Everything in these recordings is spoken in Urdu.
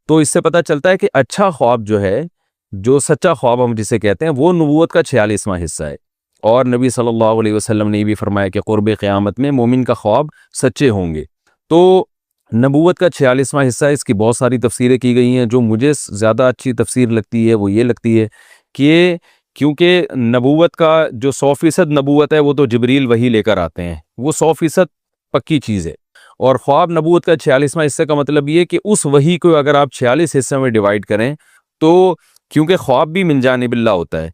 تو اس سے پتہ چلتا ہے کہ اچھا خواب جو ہے، جو سچا خواب ہم جسے کہتے ہیں، وہ نبوت کا 46واں حصہ ہے۔ اور نبی صلی اللہ علیہ وسلم نے یہ بھی فرمایا کہ قرب قیامت میں مومن کا خواب سچے ہوں گے۔ تو نبوت کا 46واں حصہ ہے، اس کی بہت ساری تفسیریں کی گئی ہیں۔ جو مجھے زیادہ اچھی تفسیر لگتی ہے وہ یہ لگتی ہے کہ کیونکہ نبوت کا جو 100% نبوت ہے وہ تو جبریل وحی لے کر آتے ہیں، وہ 100% پکی چیز ہے۔ اور خواب نبوت کا 46واں حصہ کا مطلب یہ کہ اس وحی کو اگر آپ 46 حصے میں ڈیوائیڈ کریں تو، کیونکہ خواب بھی من جانب اللہ ہوتا ہے،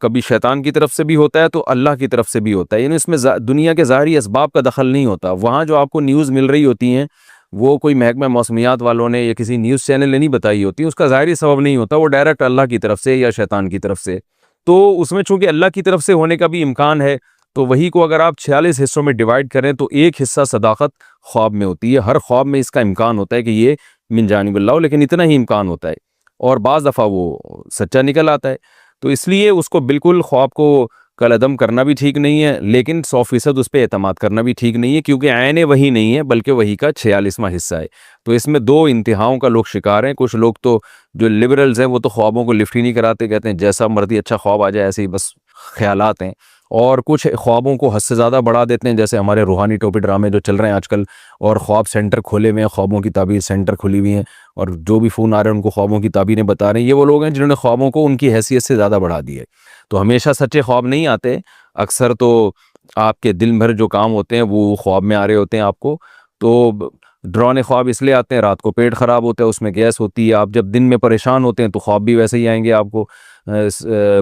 کبھی شیطان کی طرف سے بھی ہوتا ہے تو اللہ کی طرف سے بھی ہوتا ہے، یعنی اس میں دنیا کے ظاہری اسباب کا دخل نہیں ہوتا۔ وہاں جو آپ کو نیوز مل رہی ہوتی ہیں وہ کوئی محکمہ موسمیات والوں نے یا کسی نیوز چینل نے نہیں بتائی ہوتی، اس کا ظاہری سبب نہیں ہوتا، وہ ڈائریکٹ اللہ کی طرف سے یا شیطان کی طرف سے۔ تو اس میں چونکہ اللہ کی طرف سے ہونے کا بھی امکان ہے، تو وہی کو اگر آپ 46 حصوں میں ڈیوائیڈ کریں تو ایک حصہ صداقت خواب میں ہوتی ہے۔ ہر خواب میں اس کا امکان ہوتا ہے کہ یہ من جانب اللہ ہو، لیکن اتنا ہی امکان ہوتا ہے، اور بعض دفعہ وہ سچا نکل آتا ہے۔ تو اس لیے اس کو بالکل خواب کو کالعدم کرنا بھی ٹھیک نہیں ہے، لیکن 100% اس پہ اعتماد کرنا بھی ٹھیک نہیں ہے، کیونکہ عین وہی نہیں ہے بلکہ وہی کا 46واں حصہ ہے۔ تو اس میں دو انتہاؤں کا لوگ شکار ہیں۔ کچھ لوگ تو جو لبرلز ہیں وہ تو خوابوں کو لفٹ ہی نہیں کراتے، کہتے ہیں جیسا مرضی اچھا خواب آ جائے ایسے ہی بس خیالات ہیں، اور کچھ خوابوں کو حد سے زیادہ بڑھا دیتے ہیں، جیسے ہمارے روحانی ٹوپی ڈرامے جو چل رہے ہیں آج کل، اور خواب سینٹر کھولے ہوئے ہیں، خوابوں کی تعبیر سینٹر کھلی ہوئی ہیں، اور جو بھی فون آ رہے ہیں ان کو خوابوں کی تعبیریں بتا رہے ہیں۔ یہ وہ لوگ ہیں جنہوں نے خوابوں کو ان کی حیثیت سے زیادہ بڑھا دیا ہے۔ تو ہمیشہ سچے خواب نہیں آتے، اکثر تو آپ کے دن بھر جو کام ہوتے ہیں وہ خواب میں آ رہے ہوتے ہیں آپ کو۔ تو ڈرانے خواب اس لیے آتے ہیں، رات کو پیٹ خراب ہوتا ہے، اس میں گیس ہوتی ہے، آپ جب دن میں پریشان ہوتے ہیں تو خواب بھی ویسے ہی آئیں گے آپ کو۔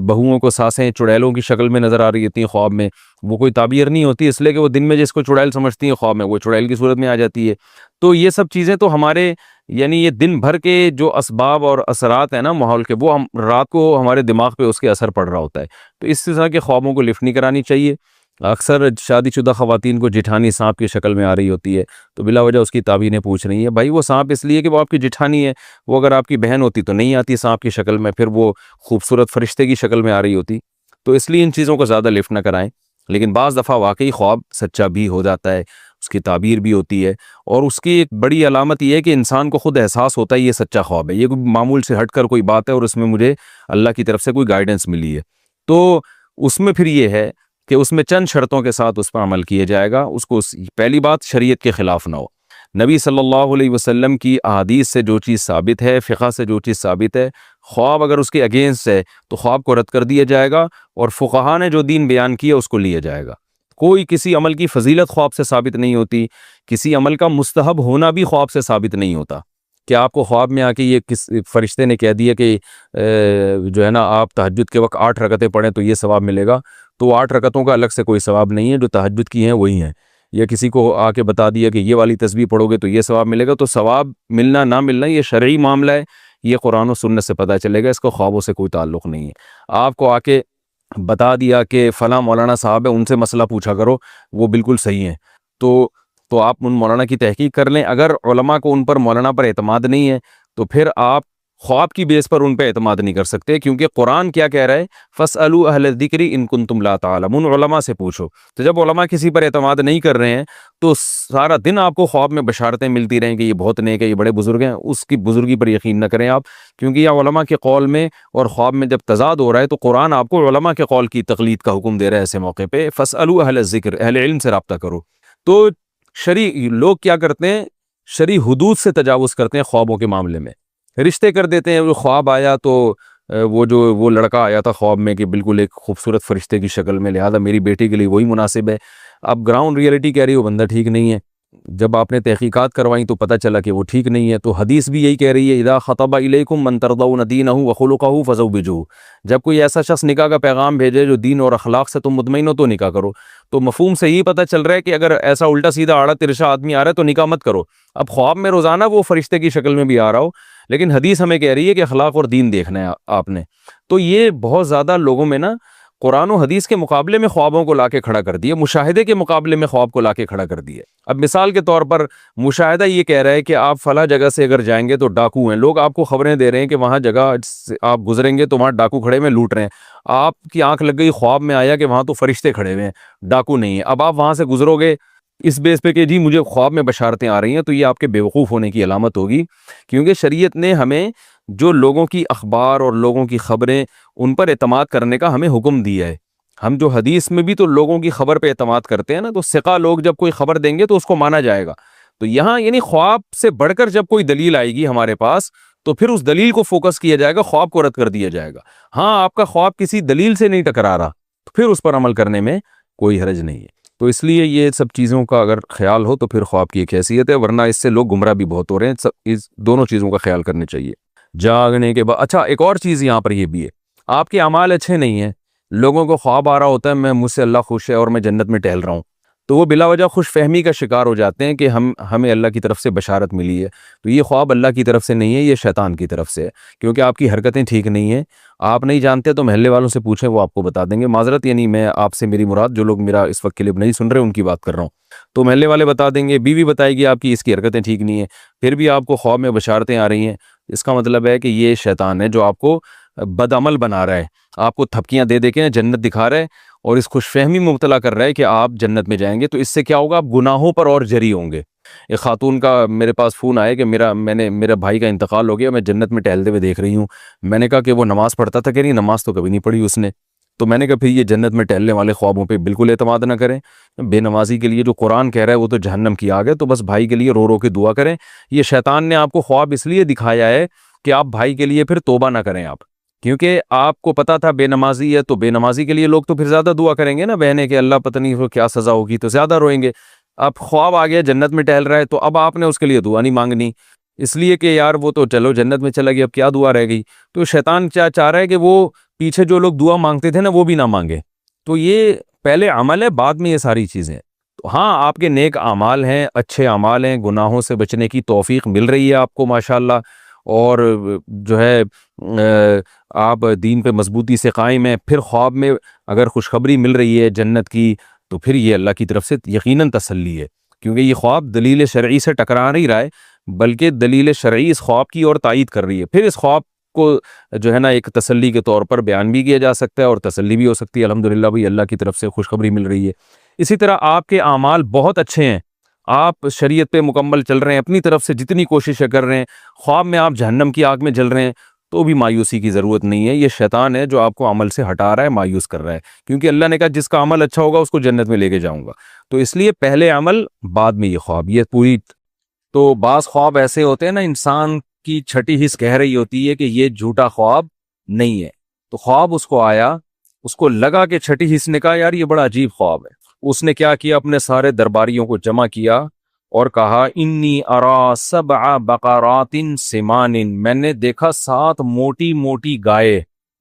بہوؤں کو سانسیں چڑیلوں کی شکل میں نظر آ رہی ہوتی ہیں خواب میں، وہ کوئی تعبیر نہیں ہوتی، اس لیے کہ وہ دن میں جس کو چڑیل سمجھتی ہیں خواب میں وہ چڑیل کی صورت میں آ جاتی ہے۔ تو یہ سب چیزیں تو ہمارے یعنی یہ دن بھر کے جو اسباب اور اثرات ہیں نا ماحول کے، وہ ہم رات کو ہمارے دماغ پہ اس کے اثر پڑ رہا ہوتا ہے۔ تو اس طرح کے خوابوں کو لفٹ نہیں کرانی چاہیے۔ اکثر شادی شدہ خواتین کو جٹھانی سانپ کی شکل میں آ رہی ہوتی ہے، تو بلا وجہ اس کی تعبیریں پوچھ رہی ہیں۔ بھائی وہ سانپ اس لیے کہ وہ آپ کی جٹھانی ہے، وہ اگر آپ کی بہن ہوتی تو نہیں آتی سانپ کی شکل میں، پھر وہ خوبصورت فرشتے کی شکل میں آ رہی ہوتی۔ تو اس لیے ان چیزوں کو زیادہ لفٹ نہ کرائیں۔ لیکن بعض دفعہ واقعی خواب سچا بھی ہو جاتا ہے، اس کی تعبیر بھی ہوتی ہے، اور اس کی ایک بڑی علامت یہ ہے کہ انسان کو خود احساس ہوتا ہے یہ سچا خواب ہے، یہ کوئی معمول سے ہٹ کر کوئی بات ہے اور اس میں مجھے اللہ کی طرف سے کوئی گائیڈنس ملی ہے۔ تو اس میں پھر یہ ہے کہ اس میں چند شرطوں کے ساتھ اس پر عمل کیا جائے گا۔ اس کو پہلی بات شریعت کے خلاف نہ ہو۔ نبی صلی اللہ علیہ وسلم کی احادیث سے جو چیز ثابت ہے، فقہ سے جو چیز ثابت ہے، خواب اگر اس کے اگینسٹ ہے تو خواب کو رد کر دیا جائے گا، اور فقہا نے جو دین بیان کیا اس کو لیا جائے گا۔ کوئی کسی عمل کی فضیلت خواب سے ثابت نہیں ہوتی، کسی عمل کا مستحب ہونا بھی خواب سے ثابت نہیں ہوتا کہ آپ کو خواب میں آ کے یہ کس فرشتے نے کہہ دیا کہ جو ہے نا آپ تہجد کے وقت 8 رکعتیں پڑھیں تو یہ ثواب ملے گا، تو 8 رکعتوں کا الگ سے کوئی ثواب نہیں ہے، جو تہجد کی ہیں وہی ہیں۔ یا کسی کو آ کے بتا دیا کہ یہ والی تسبیح پڑھو گے تو یہ ثواب ملے گا، تو ثواب ملنا نہ ملنا یہ شرعی معاملہ ہے، یہ قرآن و سنت سے پتہ چلے گا، اس کو خوابوں سے کوئی تعلق نہیں ہے۔ آپ کو آ کے بتا دیا کہ فلاں مولانا صاحب ہے ان سے مسئلہ پوچھا کرو، وہ بالکل صحیح ہیں، تو آپ ان مولانا کی تحقیق کر لیں۔ اگر علماء کو ان پر مولانا پر اعتماد نہیں ہے تو پھر آپ خواب کی بیس پر ان پہ اعتماد نہیں کر سکتے، کیونکہ قرآن کیا کہہ رہا ہے، فَاسْأَلُوا أَهْلَ الذِّكْرِ إِن كُنتُمْ لَا تَعْلَمُونَ، علماء سے پوچھو۔ تو جب علماء کسی پر اعتماد نہیں کر رہے ہیں تو سارا دن آپ کو خواب میں بشارتیں ملتی رہیں کہ یہ بہت نیک ہے، یہ بڑے بزرگ ہیں، اس کی بزرگی پر یقین نہ کریں آپ، کیونکہ یہ علماء کے قول میں اور خواب میں جب تضاد ہو رہا ہے تو قرآن آپ کو علماء کے قول کی تقلید کا حکم دے رہا ہے۔ ایسے موقع پہ فَاسْأَلُوا أَهْلَ الذِّكْرِ، اہل علم سے رابطہ کرو۔ تو شرعی لوگ کیا کرتے ہیں، شرعی حدود سے تجاوز کرتے ہیں خوابوں کے معاملے میں، رشتے کر دیتے ہیں۔ وہ خواب آیا تو وہ لڑکا آیا تھا خواب میں کہ بالکل ایک خوبصورت فرشتے کی شکل میں، لہذا میری بیٹی کے لیے وہی مناسب ہے۔ اب گراؤنڈ ریئلٹی کہہ رہی ہے وہ بندہ ٹھیک نہیں ہے، جب آپ نے تحقیقات کروائیں تو پتہ چلا کہ وہ ٹھیک نہیں ہے۔ تو حدیث بھی یہی کہہ رہی ہے، اذا خطب الیکم من ترضون دینہ وخلقہ فزوجوہ، جب کوئی ایسا شخص نکاح کا پیغام بھیجے جو دین اور اخلاق سے تم مطمئن ہو تو نکاح کرو۔ تو مفہوم سے یہی پتہ چل رہا ہے کہ اگر ایسا الٹا سیدھا آڑا ترشا آدمی آ رہا ہے تو نکاح مت کرو۔ اب خواب میں روزانہ وہ فرشتے کی شکل میں بھی آ رہا ہو، لیکن حدیث ہمیں کہہ رہی ہے کہ اخلاق اور دین دیکھنا ہے آپ نے۔ تو یہ بہت زیادہ لوگوں میں نا قرآن و حدیث کے مقابلے میں خوابوں کو لا کے کھڑا کر دیا، مشاہدے کے مقابلے میں خواب کو لا کے کھڑا کر دیا۔ اب مثال کے طور پر مشاہدہ یہ کہہ رہا ہے کہ آپ فلاں جگہ سے اگر جائیں گے تو ڈاکو ہیں، لوگ آپ کو خبریں دے رہے ہیں کہ وہاں جگہ سے آپ گزریں گے تو وہاں ڈاکو کھڑے ہوئے لوٹ رہے ہیں، آپ کی آنکھ لگ گئی، خواب میں آیا کہ وہاں تو فرشتے کھڑے ہوئے ہیں، ڈاکو نہیں ہیں۔ اب آپ وہاں سے گزرو گے اس بیس پہ کہ جی مجھے خواب میں بشارتیں آ رہی ہیں، تو یہ آپ کے بیوقوف ہونے کی علامت ہوگی، کیونکہ شریعت نے ہمیں جو لوگوں کی اخبار اور لوگوں کی خبریں ان پر اعتماد کرنے کا ہمیں حکم دیا ہے۔ ہم جو حدیث میں بھی تو لوگوں کی خبر پہ اعتماد کرتے ہیں نا، تو ثقہ لوگ جب کوئی خبر دیں گے تو اس کو مانا جائے گا۔ تو یہاں یعنی خواب سے بڑھ کر جب کوئی دلیل آئے گی ہمارے پاس تو پھر اس دلیل کو فوکس کیا جائے گا، خواب کو رد کر دیا جائے گا۔ ہاں آپ کا خواب کسی دلیل سے نہیں ٹکرا رہا تو پھر اس پر عمل کرنے میں کوئی حرج نہیں ہے۔ تو اس لیے یہ سب چیزوں کا اگر خیال ہو تو پھر خواب کی ایک حیثیت ہے، ورنہ اس سے لوگ گمراہ بھی بہت ہو رہے ہیں۔ اس دونوں چیزوں کا خیال کرنے چاہیے جاگنے کے بعد۔ اچھا ایک اور چیز یہاں پر یہ بھی ہے، آپ کے اعمال اچھے نہیں ہیں، لوگوں کو خواب آ رہا ہوتا ہے مجھ سے اللہ خوش ہے اور میں جنت میں ٹہل رہا ہوں، تو وہ بلا وجہ خوش فہمی کا شکار ہو جاتے ہیں کہ ہمیں اللہ کی طرف سے بشارت ملی ہے۔ تو یہ خواب اللہ کی طرف سے نہیں ہے، یہ شیطان کی طرف سے ہے، کیونکہ آپ کی حرکتیں ٹھیک نہیں ہیں۔ آپ نہیں جانتے تو محلے والوں سے پوچھیں، وہ آپ کو بتا دیں گے۔ معذرت یعنی میں آپ سے میری مراد جو لوگ میرا اس وقت کلپ نہیں سن رہے ان کی بات کر رہا ہوں، تو محلے والے بتا دیں گے، بیوی بتائے گی آپ کی اس کی حرکتیں ٹھیک نہیں ہیں، پھر بھی آپ کو خواب میں بشارتیں آ رہی ہیں، اس کا مطلب ہے کہ یہ شیطان ہے جو آپ کو بدعمل بنا رہا ہے، آپ کو تھپکیاں دے دے کے جنت دکھا رہا ہے اور اس خوش فہمی میں مبتلا کر رہا ہے کہ آپ جنت میں جائیں گے۔ تو اس سے کیا ہوگا، آپ گناہوں پر اور جری ہوں گے۔ ایک خاتون کا میرے پاس فون آیا کہ میرا بھائی کا انتقال ہو گیا، میں جنت میں ٹہلتے ہوئے دیکھ رہی ہوں۔ میں نے کہا کہ وہ نماز پڑھتا تھا کہ نہیں؟ نماز تو کبھی نہیں پڑھی اس نے۔ تو میں نے کہا پھر یہ جنت میں ٹہلنے والے خوابوں پہ بالکل اعتماد نہ کریں۔ بے نمازی کے لیے جو قرآن کہہ رہا ہے وہ تو جہنم کی آگ ہے، تو بس بھائی کے لیے رو رو کے دعا کریں۔ یہ شیطان نے آپ کو خواب اس لیے دکھایا ہے کہ آپ بھائی کے لیے پھر توبہ نہ کریں آپ، کیونکہ آپ کو پتا تھا بے نمازی ہے، تو بے نمازی کے لیے لوگ تو پھر زیادہ دعا کریں گے نا بہنیں کہ اللہ پتہ نہیں کیا سزا ہوگی، تو زیادہ روئیں گے۔ اب خواب آ گیا جنت میں ٹہل رہا ہے، تو اب آپ نے اس کے لیے دعا نہیں مانگنی، اس لیے کہ یار وہ تو چلو جنت میں چلا گیا، اب کیا دعا رہ گئی۔ تو شیطان کیا چاہ رہا ہے کہ وہ پیچھے جو لوگ دعا مانگتے تھے نا وہ بھی نہ مانگے۔ تو یہ پہلے عمل ہے، بعد میں یہ ساری چیزیں۔ تو ہاں آپ کے نیک اعمال ہیں، اچھے اعمال ہیں، گناہوں سے بچنے کی توفیق مل رہی ہے آپ کو ماشاءاللہ، اور جو ہے آپ دین پہ مضبوطی سے قائم ہیں، پھر خواب میں اگر خوشخبری مل رہی ہے جنت کی تو پھر یہ اللہ کی طرف سے یقیناً تسلی ہے، کیونکہ یہ خواب دلیل شرعی سے ٹکرا نہیں رہا ہے، بلکہ دلیل شرعی اس خواب کی اور تائید کر رہی ہے۔ پھر اس خواب کو جو ہے نا ایک تسلی کے طور پر بیان بھی کیا جا سکتا ہے اور تسلی بھی ہو سکتی ہے، الحمدللہ بھئی اللہ کی طرف سے خوشخبری مل رہی ہے۔ اسی طرح آپ کے اعمال بہت اچھے ہیں، آپ شریعت پہ مکمل چل رہے ہیں، اپنی طرف سے جتنی کوششیں کر رہے ہیں، خواب میں آپ جہنم کی آگ میں جل رہے ہیں، تو بھی مایوسی کی ضرورت نہیں ہے۔ یہ شیطان ہے جو آپ کو عمل سے ہٹا رہا ہے، مایوس کر رہا ہے، کیونکہ اللہ نے کہا جس کا عمل اچھا ہوگا اس کو جنت میں لے کے جاؤں گا۔ تو اس لیے پہلے عمل بعد میں یہ خواب، یہ پوری۔ تو بعض خواب ایسے ہوتے ہیں نا، انسان کی چھٹی حس کہہ رہی ہوتی ہے کہ یہ جھوٹا خواب نہیں ہے، تو خواب اس کو آیا، اس کو لگا کہ چھٹی حس نے کہا یار یہ بڑا عجیب خواب ہے۔ اس نے کیا کیا، اپنے سارے درباریوں کو جمع کیا اور کہا انی ارا سبع بقرات سمان، میں نے دیکھا 7 موٹی موٹی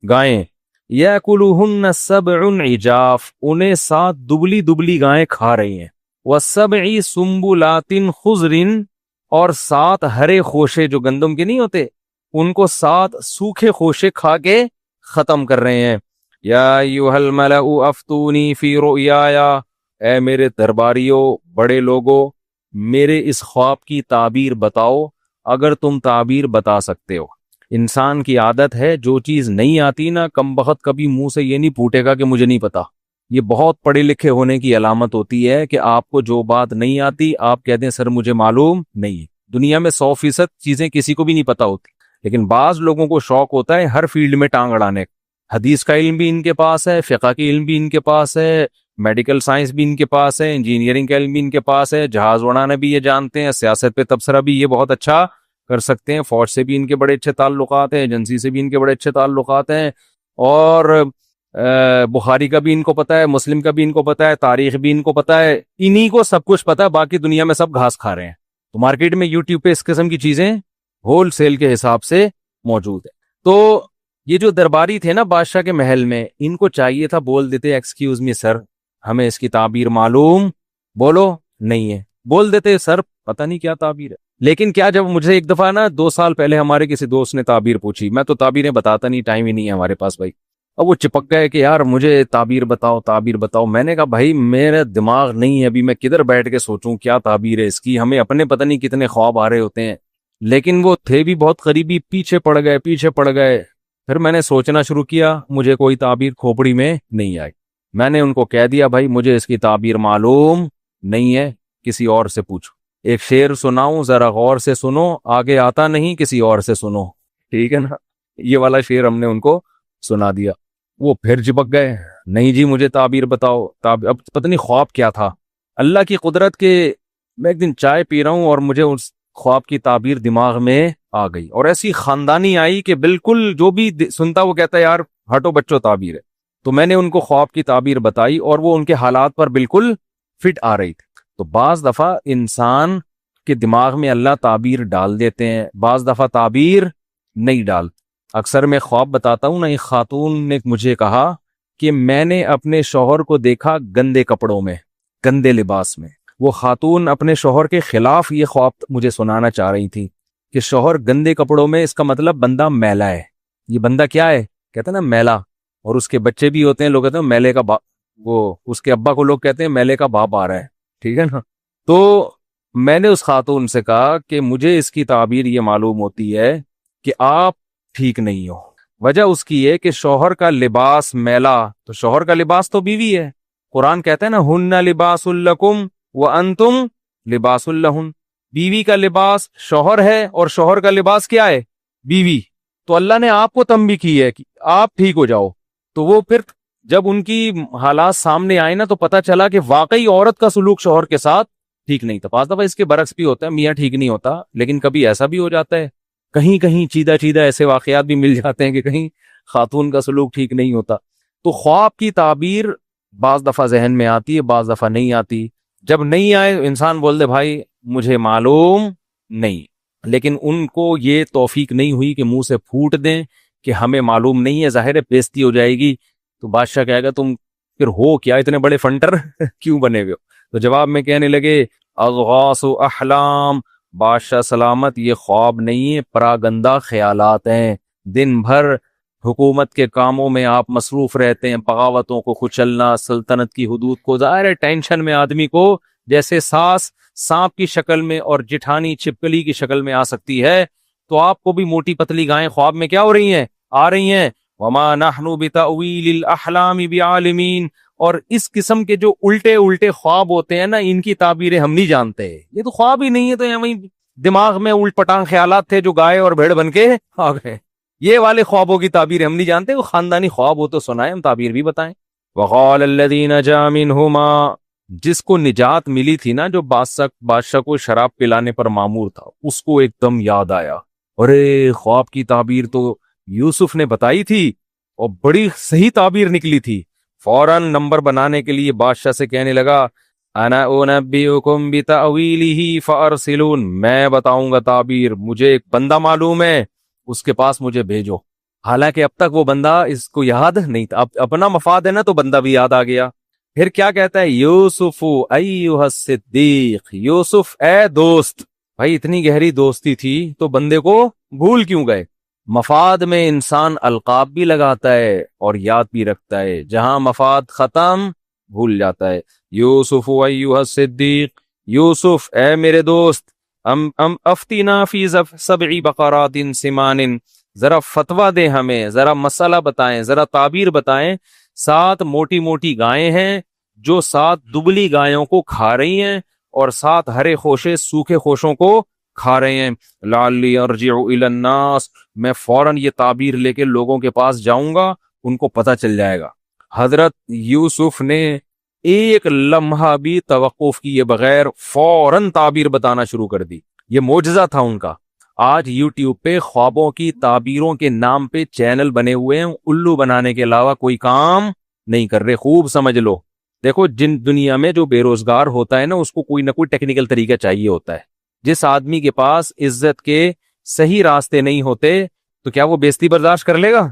گائیں، یاکلوہن سبع عجاف، انہیں 7 دبلی دبلی گائیں کھا رہی ہیں، وسبع سنبلات خضر، اور 7 ہرے خوشے جو گندم کے نہیں ہوتے ان کو 7 سوکھے خوشے کھا کے ختم کر رہے ہیں۔ یا ایھا الملأ افتونی فی رؤیایا، اے میرے درباریوں، بڑے لوگوں، میرے اس خواب کی تعبیر بتاؤ اگر تم تعبیر بتا سکتے ہو۔ انسان کی عادت ہے جو چیز نہیں آتی نا، کم بخت کبھی منہ سے یہ نہیں پھوٹے گا کہ مجھے نہیں پتا۔ یہ بہت پڑھے لکھے ہونے کی علامت ہوتی ہے کہ آپ کو جو بات نہیں آتی آپ کہتے ہیں سر مجھے معلوم نہیں۔ دنیا میں 100% چیزیں کسی کو بھی نہیں پتا ہوتی، لیکن بعض لوگوں کو شوق ہوتا ہے ہر فیلڈ میں ٹانگ اڑانے کا۔ حدیث کا علم بھی ان کے پاس ہے، فقہ کی علم بھی ان کے پاس ہے، میڈیکل سائنس بھی ان کے پاس ہے، انجینئرنگ کا علم بھی ان کے پاس ہے، جہاز اڑانا بھی یہ جانتے ہیں، سیاست پہ تبصرہ بھی یہ بہت اچھا کر سکتے ہیں، فوج سے بھی ان کے بڑے اچھے تعلقات ہیں، ایجنسی سے بھی ان کے بڑے اچھے تعلقات ہیں، اور بخاری کا بھی ان کو پتا ہے، مسلم کا بھی ان کو پتا ہے، تاریخ بھی ان کو پتا ہے، انہی کو سب کچھ پتا ہے، باقی دنیا میں سب گھاس کھا رہے ہیں۔ تو مارکیٹ میں یوٹیوب پہ اس قسم کی چیزیں ہول سیل کے حساب سے موجود ہے۔ تو یہ جو درباری تھے نا بادشاہ کے محل میں، ان کو چاہیے تھا بول دیتے ایکسکیوز می سر، ہمیں اس کی تعبیر معلوم بولو نہیں ہے، بول دیتے سر پتہ نہیں کیا تعبیر ہے۔ لیکن کیا جب مجھے ایک دفعہ نا 2 سال پہلے ہمارے کسی دوست نے تعبیر پوچھی، میں تو تعبیریں بتاتا نہیں، ٹائم ہی نہیں ہے ہمارے پاس بھائی، اب وہ چپک گئے کہ یار مجھے تعبیر بتاؤ تعبیر بتاؤ۔ میں نے کہا بھائی میرا دماغ نہیں ہے ابھی، میں کدھر بیٹھ کے سوچوں کیا تعبیر ہے اس کی، ہمیں اپنے پتہ نہیں کتنے خواب آ رہے ہوتے ہیں۔ لیکن وہ تھے بھی بہت قریبی، پیچھے پڑ گئے۔ پھر میں نے سوچنا شروع کیا، مجھے کوئی تعبیر کھوپڑی میں نہیں آئی۔ میں نے ان کو کہہ دیا بھائی مجھے اس کی تعبیر معلوم نہیں ہے، کسی اور سے پوچھو. ایک شعر سناؤں ذرا غور سے سنو, آگے آتا نہیں کسی اور سے سنو. ٹھیک ہے نا, یہ والا شعر ہم نے ان کو سنا دیا. وہ پھر چپک گئے, نہیں جی مجھے تعبیر بتاؤ. اب پتہ نہیں خواب کیا تھا. اللہ کی قدرت کے میں ایک دن چائے پی رہا ہوں اور مجھے اس خواب کی تعبیر دماغ میں آ گئی, اور ایسی خاندانی آئی کہ بالکل جو بھی سنتا وہ کہتا ہے یار ہٹو بچوں تعبیر ہے. تو میں نے ان کو خواب کی تعبیر بتائی اور وہ ان کے حالات پر بالکل فٹ آ رہی تھی. تو بعض دفعہ انسان کے دماغ میں اللہ تعبیر ڈال دیتے ہیں, بعض دفعہ تعبیر نہیں ڈال. اکثر میں خواب بتاتا ہوں نا, ایک خاتون نے مجھے کہا کہ میں نے اپنے شوہر کو دیکھا گندے کپڑوں میں, گندے لباس میں. وہ خاتون اپنے شوہر کے خلاف یہ خواب مجھے سنانا چاہ رہی تھی کہ شوہر گندے کپڑوں میں, اس کا مطلب بندہ میلا ہے. یہ بندہ کیا ہے, کہتے ہیں نا میلا, اور اس کے بچے بھی ہوتے ہیں, لوگ کہتے ہیں میلے کا وہ اس کے ابا کو لوگ کہتے ہیں میلے کا باپ آ رہا ہے. ٹھیک ہے نا. تو میں نے اس خاتون سے کہا کہ مجھے اس کی تعبیر یہ معلوم ہوتی ہے کہ آپ ٹھیک نہیں ہو. وجہ اس کی ہے کہ شوہر کا لباس میلا, تو شوہر کا لباس تو بیوی ہے. قرآن کہتا ہے نا ہن لباس لکم وانتم لباس لہن, بیوی کا لباس شوہر ہے اور شوہر کا لباس کیا ہے, بیوی. تو اللہ نے آپ کو تنبیہ کی ہے کہ آپ ٹھیک ہو جاؤ. تو وہ پھر جب ان کی حالات سامنے آئے نا تو پتا چلا کہ واقعی عورت کا سلوک شوہر کے ساتھ ٹھیک نہیں تھا. بعض دفعہ اس کے برعکس بھی ہوتا ہے, میاں ٹھیک نہیں ہوتا, لیکن کبھی ایسا بھی ہو جاتا ہے, کہیں کہیں چیدہ چیدہ ایسے واقعات بھی مل جاتے ہیں کہ کہیں خاتون کا سلوک ٹھیک نہیں ہوتا. تو خواب کی تعبیر بعض دفعہ ذہن میں آتی ہے, بعض دفعہ نہیں آتی. جب نہیں آئے انسان بول دے بھائی مجھے معلوم نہیں, لیکن ان کو یہ توفیق نہیں ہوئی کہ منہ سے پھوٹ دیں کہ ہمیں معلوم نہیں ہے. ظاہر ہے بےزتی ہو جائے گی, تو بادشاہ کہے گا تم پھر ہو کیا, اتنے بڑے فنٹر کیوں بنے ہوئے ہو. تو جواب میں کہنے لگے اضغاث احلام, بادشاہ سلامت یہ خواب نہیں ہے, پراگندہ خیالات ہیں. دن بھر حکومت کے کاموں میں آپ مصروف رہتے ہیں, بغاوتوں کو کچلنا, سلطنت کی حدود کو, ظاہر ہے ٹینشن میں آدمی کو جیسے ساس سانپ کی شکل میں اور جٹھانی چھپکلی کی شکل میں آ سکتی ہے, تو آپ کو بھی موٹی پتلی گائیں خواب میں کیا ہو رہی ہیں, آ رہی ہیں. وما نحن بتأویل الاحلام بعالمین, اور اس قسم کے جو الٹے الٹے خواب ہوتے ہیں نا, ان کی تعبیریں ہم نہیں جانتے. یہ تو خواب ہی نہیں ہے, تو وہیں دماغ میں الٹ پٹانگ خیالات تھے جو گائے اور بھیڑ بن کے آ گئے. یہ والے خوابوں کی تعبیر ہم نہیں جانتے. وہ خاندانی خواب ہو تو سنائیں, ہم تعبیر بھی بتائیں. وقال الذی نجا منہما, جس کو نجات ملی تھی نا, جو بادشاہ کو شراب پلانے پر مامور تھا, اس کو ایک دم یاد آیا, ارے خواب کی تعبیر تو یوسف نے بتائی تھی اور بڑی صحیح تعبیر نکلی تھی. فوراً نمبر بنانے کے لیے بادشاہ سے کہنے لگا انا انبئکم بتأویلہ فارسلون, میں بتاؤں گا تعبیر, مجھے ایک بندہ معلوم ہے, اس کے پاس مجھے بھیجو. حالانکہ اب تک وہ بندہ اس کو یاد نہیں تھا, اب اپنا مفاد ہے نا تو بندہ بھی یاد آ گیا. پھر کیا کہتا ہے, یوسف ایھا الصدیق, یوسف اے دوست. بھائی اتنی گہری دوستی تھی تو بندے کو بھول کیوں گئے. مفاد میں انسان القاب بھی لگاتا ہے اور یاد بھی رکھتا ہے, جہاں مفاد ختم بھول جاتا ہے. یوسف ایھا الصدیق, یوسف اے میرے دوست, افتینا فی سبع بقرات سمان, ذرا فتویٰ دیں ہمیں, ذرا مسئلہ بتائیں, ذرا تعبیر بتائیں. 7 موٹی موٹی گائیں ہیں جو 7 دبلی گایوں کو کھا رہی ہیں, اور 7 ہرے خوشے سوکھے خوشوں کو کھا رہے ہیں. لعلی ارجع الی الناس, میں فوراً یہ تعبیر لے کے لوگوں کے پاس جاؤں گا, ان کو پتہ چل جائے گا. حضرت یوسف نے ایک لمحہ بھی توقف کیے بغیر فوراً تعبیر بتانا شروع کر دی. یہ معجزہ تھا ان کا. آج یوٹیوب پہ خوابوں کی تعبیروں کے نام پہ چینل بنے ہوئے ہیں, الو بنانے کے علاوہ کوئی کام نہیں کر رہے. خوب سمجھ لو. دیکھو جن دنیا میں جو بے روزگار ہوتا ہے نا, اس کو کوئی نہ کوئی ٹیکنیکل طریقہ چاہیے ہوتا ہے. جس آدمی کے پاس عزت کے صحیح راستے نہیں ہوتے تو کیا وہ بےزتی برداشت کر لے گا؟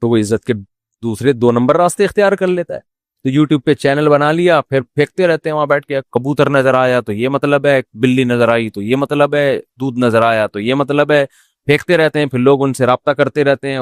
تو وہ عزت کے دوسرے 2 نمبر راستے اختیار کر لیتا ہے. تو یوٹیوب پہ چینل بنا لیا, پھر پھینکتے رہتے ہیں وہاں بیٹھ کے. کبوتر نظر آیا تو یہ مطلب ہے, بلی نظر آئی تو یہ مطلب ہے, دودھ نظر آیا تو یہ مطلب ہے. پھینکتے رہتے ہیں, پھر لوگ ان سے رابطہ کرتے رہتے ہیں,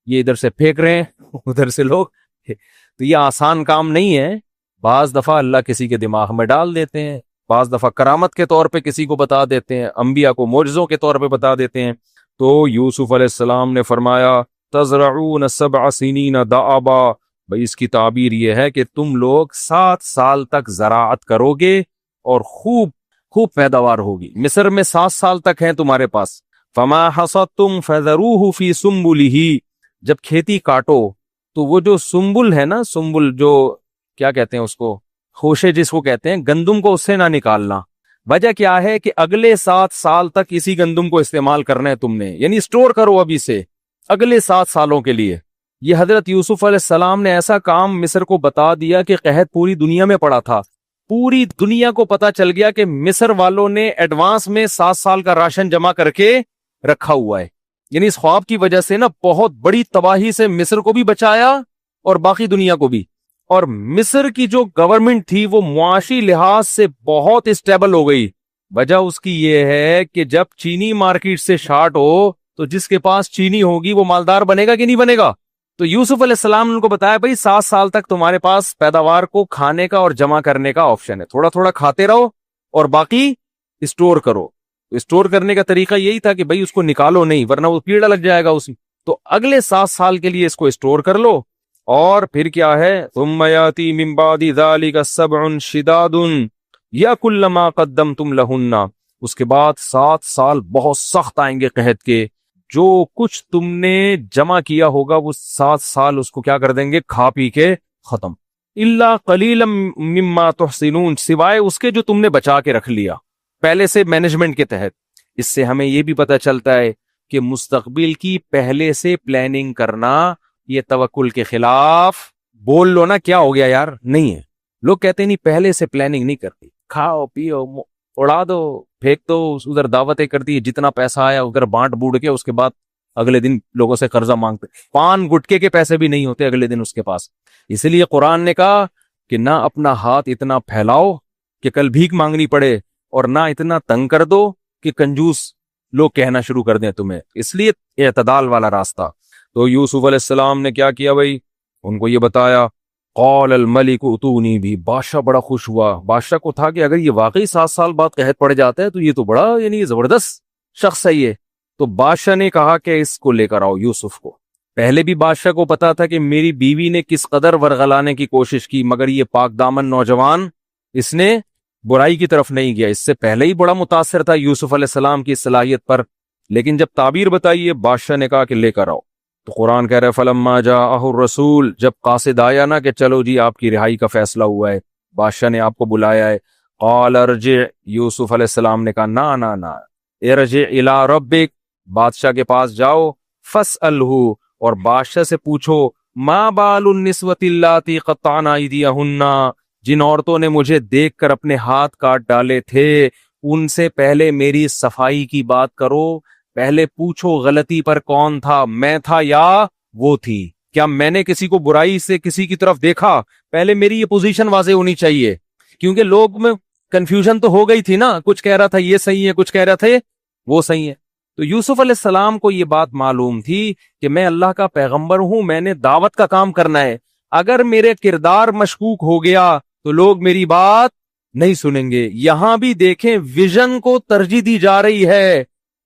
یہ ادھر سے پھینک رہے ہیں ادھر سے لوگ. تو یہ آسان کام نہیں ہے. بعض دفعہ اللہ کسی کے دماغ میں ڈال دیتے ہیں, بعض دفعہ کرامت کے طور پہ کسی کو بتا دیتے ہیں, انبیاء کو معجزوں کے طور پہ بتا دیتے ہیں. تو یوسف علیہ السلام نے فرمایا تزرعون 7 سنین دعابا, بھئی اس کی تعبیر یہ ہے کہ تم لوگ 7 سال تک زراعت کرو گے اور خوب خوب پیداوار ہوگی. مصر میں 7 سال تک ہیں تمہارے پاس. فما حصدتم فذروه فی سنبلہ، جب کھیتی کاٹو تو وہ جو سنبل ہے نا، سنبل جو کیا کہتے ہیں اس کو، خوشے جس کو کہتے ہیں، گندم کو اس سے نہ نکالنا. وجہ کیا ہے کہ اگلے 7 سال تک اسی گندم کو استعمال کرنا ہے تم نے، یعنی سٹور کرو ابھی سے اگلے 7 سالوں کے لیے. یہ حضرت یوسف علیہ السلام نے ایسا کام مصر کو بتا دیا کہ قحط پوری دنیا میں پڑا تھا. پوری دنیا کو پتا چل گیا کہ مصر والوں نے ایڈوانس میں 7 سال کا راشن جمع کر کے رکھا ہوا ہے. یعنی اس خواب کی وجہ سے نا بہت بڑی تباہی سے مصر کو بھی بچایا اور باقی دنیا کو بھی. اور مصر کی جو گورنمنٹ تھی وہ معاشی لحاظ سے بہت اسٹیبل ہو گئی. وجہ اس کی یہ ہے کہ جب چینی مارکیٹ سے شارٹ ہو تو جس کے پاس چینی ہوگی وہ مالدار بنے گا کہ نہیں بنے گا. تو یوسف علیہ السلام نے ان کو بتایا بھائی 7 سال تک تمہارے پاس پیداوار کو کھانے کا اور جمع کرنے کا آپشن ہے. تھوڑا تھوڑا کھاتے رہو اور باقی اسٹور کرو. تو اسٹور کرنے کا طریقہ یہی تھا کہ بھائی اس کو نکالو نہیں ورنہ وہ کیڑا لگ جائے گا اس میں. تو اگلے 7 سال کے لیے اس کو اسٹور کر لو. اور پھر کیا ہے، ثم یاتی من بعد ذلک 7 شداد یاکل ما قدمتم لہن، اس کے بعد 7 سال بہت سخت آئیں گے قحط کے. جو کچھ تم نے جمع کیا ہوگا وہ 7 سال اس کو کیا کر دیں گے، کھا پی کے ختم. الا قلیلا مما تحسنون، سوائے اس کے جو تم نے بچا کے رکھ لیا پہلے سے مینجمنٹ کے تحت. اس سے ہمیں یہ بھی پتہ چلتا ہے کہ مستقبل کی پہلے سے پلاننگ کرنا یہ توکل کے خلاف. بول لو نا کیا ہو گیا یار، نہیں ہے. لوگ کہتے ہیں نہیں پہلے سے پلاننگ نہیں کرتی، کھاؤ پیو اڑا دو پھینک دو، ادھر دعوتیں کرتی ہے، جتنا پیسہ آیا ادھر بانٹ بوڑھ کے اس کے بعد اگلے دن لوگوں سے قرضہ مانگتے. پان گٹکے کے پیسے بھی نہیں ہوتے اگلے دن اس کے پاس. اس لیے قرآن نے کہا کہ نہ اپنا ہاتھ اتنا پھیلاؤ کہ کل بھیک مانگنی پڑے، اور نہ اتنا تنگ کر دو کہ کنجوس لوگ کہنا شروع کر دیں تمہیں. اس لیے اعتدال والا راستہ. تو یوسف علیہ السلام نے کیا کیا بھائی، ان کو یہ بتایا. قال الملک اتونی بھی، بادشاہ بڑا خوش ہوا. بادشاہ کو تھا کہ اگر یہ واقعی 7 سال بعد قحط پڑ جاتا ہے تو یہ تو بڑا یعنی زبردست شخص ہے یہ. تو بادشاہ نے کہا کہ اس کو لے کر آؤ یوسف کو. پہلے بھی بادشاہ کو پتا تھا کہ میری بیوی نے کس قدر ورغلانے کی کوشش کی، مگر یہ پاک دامن نوجوان اس نے برائی کی طرف نہیں گیا. اس سے پہلے ہی بڑا متاثر تھا یوسف علیہ السلام کی صلاحیت پر. لیکن جب تعبیر بتائیے بادشاہ نے کہا کہ لے کر آؤ. تو قرآن کہہ رہے فلما جاءہ الرسول، جب قاصد آیا نا کہ چلو جی آپ کی رہائی کا فیصلہ ہوا ہے، بادشاہ نے آپ کو بلایا ہے. قال ارجع، یوسف علیہ السلام نے کہا نہ ارجع الی ربک، بادشاہ کے پاس جاؤ. فاسألہ، اور بادشاہ سے پوچھو ما بال النسوۃ اللاتی قطعن ایدیہن، جن عورتوں نے مجھے دیکھ کر اپنے ہاتھ کاٹ ڈالے تھے ان سے پہلے میری صفائی کی بات کرو. پہلے پوچھو غلطی پر کون تھا، میں تھا یا وہ تھی؟ کیا میں نے کسی کو برائی سے کسی کی طرف دیکھا؟ پہلے میری یہ پوزیشن واضح ہونی چاہیے، کیونکہ لوگ میں کنفیوژن تو ہو گئی تھی نا، کچھ کہہ رہا تھا یہ صحیح ہے، کچھ کہہ رہا تھے وہ صحیح ہے. تو یوسف علیہ السلام کو یہ بات معلوم تھی کہ میں اللہ کا پیغمبر ہوں، میں نے دعوت کا کام کرنا ہے. اگر میرے کردار مشکوک ہو گیا تو لوگ میری بات نہیں سنیں گے. یہاں بھی دیکھیں ویژن کو ترجیح دی جا رہی ہے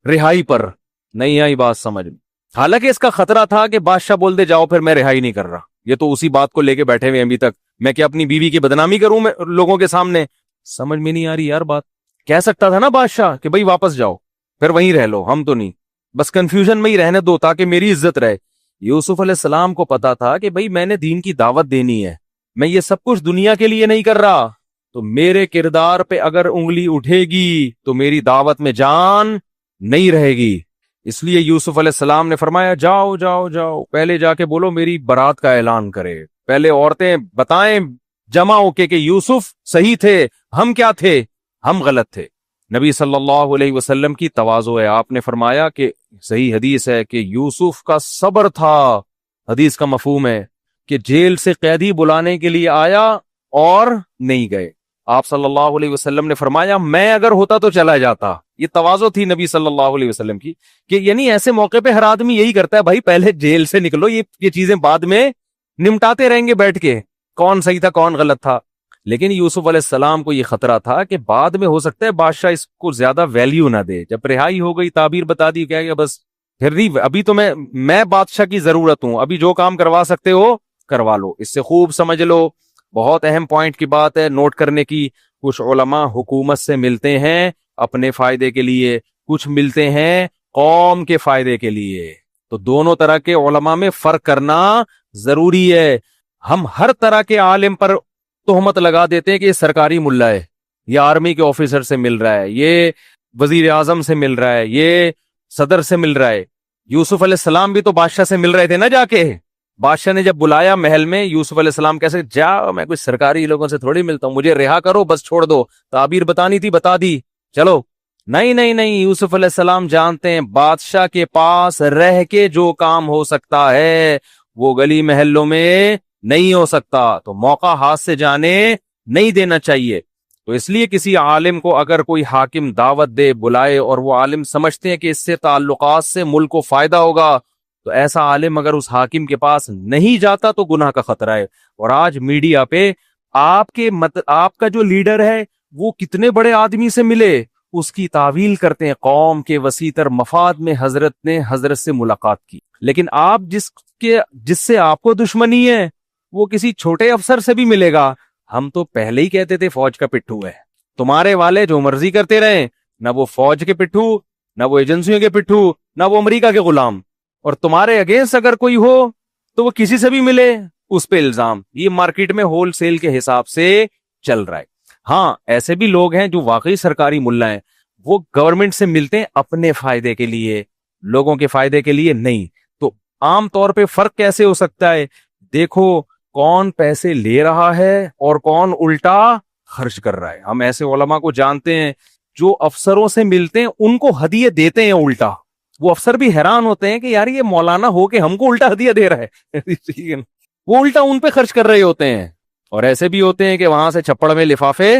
رہائی پر. نہیں آئی بات سمجھ میں؟ حالانکہ اس کا خطرہ تھا کہ بادشاہ بول دے جاؤ پھر میں رہائی نہیں کر رہا. یہ تو اسی بات کو لے کے بیٹھے ہوئے ابھی تک، میں کیا اپنی بیوی کی بدنامی کروں میں لوگوں کے سامنے؟ سمجھ میں نہیں آ رہی یار بات. کہہ سکتا تھا نا بادشاہ کہ بھائی واپس جاؤ پھر وہیں رہ لو، ہم تو نہیں، بس کنفیوژن میں ہی رہنے دو تاکہ میری عزت رہے. یوسف علیہ السلام کو پتا تھا کہ بھائی میں نے دین کی دعوت دینی ہے، میں یہ سب کچھ دنیا کے لیے نہیں کر رہا. تو میرے کردار پہ اگر انگلی اٹھے گی تو میری دعوت میں جان نہیں رہے گی. اس لیے یوسف علیہ السلام نے فرمایا جاؤ جاؤ جاؤ، پہلے جا کے بولو میری برات کا اعلان کرے. پہلے عورتیں بتائیں جمع ہو کے کہ یوسف صحیح تھے، ہم کیا تھے، ہم غلط تھے. نبی صلی اللہ علیہ وسلم کی تواضع ہے. آپ نے فرمایا کہ صحیح حدیث ہے کہ یوسف کا صبر تھا. حدیث کا مفہوم ہے کہ جیل سے قیدی بلانے کے لیے آیا اور نہیں گئے. آپ صلی اللہ علیہ وسلم نے فرمایا میں اگر ہوتا تو چلا جاتا. یہ تواضع تھی نبی صلی اللہ علیہ وسلم کی کہ یعنی ایسے موقع پہ ہر آدمی یہی کرتا ہے، بھائی پہلے جیل سے نکلو، یہ چیزیں بعد میں نمٹاتے رہیں گے بیٹھ کے، کون صحیح تھا کون غلط تھا. لیکن یوسف علیہ السلام کو یہ خطرہ تھا کہ بعد میں ہو سکتا ہے بادشاہ اس کو زیادہ ویلیو نہ دے. جب رہائی ہو گئی، تعبیر بتا دی، کیا کہ بس پھر نہیں، ابھی تو میں بادشاہ کی ضرورت ہوں، ابھی جو کام کروا سکتے ہو کروا لو. اس سے خوب سمجھ لو، بہت اہم پوائنٹ کی بات ہے نوٹ کرنے کی. کچھ علماء حکومت سے ملتے ہیں اپنے فائدے کے لیے، کچھ ملتے ہیں قوم کے فائدے کے لیے. تو دونوں طرح کے علماء میں فرق کرنا ضروری ہے. ہم ہر طرح کے عالم پر تہمت لگا دیتے ہیں کہ یہ سرکاری ملا ہے، یہ آرمی کے آفیسر سے مل رہا ہے، یہ وزیر اعظم سے مل رہا ہے، یہ صدر سے مل رہا ہے. یوسف علیہ السلام بھی تو بادشاہ سے مل رہے تھے نا. جا کے بادشاہ نے جب بلایا محل میں، یوسف علیہ السلام کیسے جا، میں کچھ سرکاری لوگوں سے تھوڑی ملتا ہوں، مجھے رہا کرو، بس چھوڑ دو، تعبیر بتانی تھی بتا دی، چلو. نہیں نہیں نہیں، یوسف علیہ السلام جانتے ہیں بادشاہ کے پاس رہ کے جو کام ہو سکتا ہے وہ گلی محلوں میں نہیں ہو سکتا، تو موقع ہاتھ سے جانے نہیں دینا چاہیے. تو اس لیے کسی عالم کو اگر کوئی حاکم دعوت دے، بلائے، اور وہ عالم سمجھتے ہیں کہ اس سے تعلقات سے ملک کو فائدہ ہوگا، تو ایسا عالم اگر اس حاکم کے پاس نہیں جاتا تو گناہ کا خطرہ ہے. اور آج میڈیا پہ آپ کا جو لیڈر ہے وہ کتنے بڑے آدمی سے ملے، اس کی تعویل کرتے ہیں. قوم کے وسیع تر مفاد میں حضرت نے حضرت سے ملاقات کی، لیکن آپ جس سے آپ کو دشمنی ہے وہ کسی چھوٹے افسر سے بھی ملے گا. ہم تو پہلے ہی کہتے تھے فوج کا پٹھو ہے، تمہارے والے جو مرضی کرتے رہے، نہ وہ فوج کے پٹھو، نہ وہ ایجنسیوں کے پٹھو، نہ وہ امریکہ کے غلام. اور تمہارے اگینسٹ اگر کوئی ہو تو وہ کسی سے بھی ملے، اس پہ الزام. یہ مارکیٹ میں ہول سیل کے حساب سے چل رہا ہے. ہاں ایسے بھی لوگ ہیں جو واقعی سرکاری ملا ہیں، وہ گورنمنٹ سے ملتے ہیں اپنے فائدے کے لیے، لوگوں کے فائدے کے لیے نہیں. تو عام طور پہ فرق کیسے ہو سکتا ہے؟ دیکھو کون پیسے لے رہا ہے اور کون الٹا خرچ کر رہا ہے. ہم ایسے علماء کو جانتے ہیں جو افسروں سے ملتے ہیں ان کو ہدیے دیتے ہیں الٹا. وہ افسر بھی حیران ہوتے ہیں کہ یار یہ مولانا ہو کے ہم کو الٹا ہدیہ دے رہا ہے. وہ الٹا ان پہ خرچ کر رہے ہوتے ہیں. اور ایسے بھی ہوتے ہیں کہ وہاں سے چھپڑ میں لفافے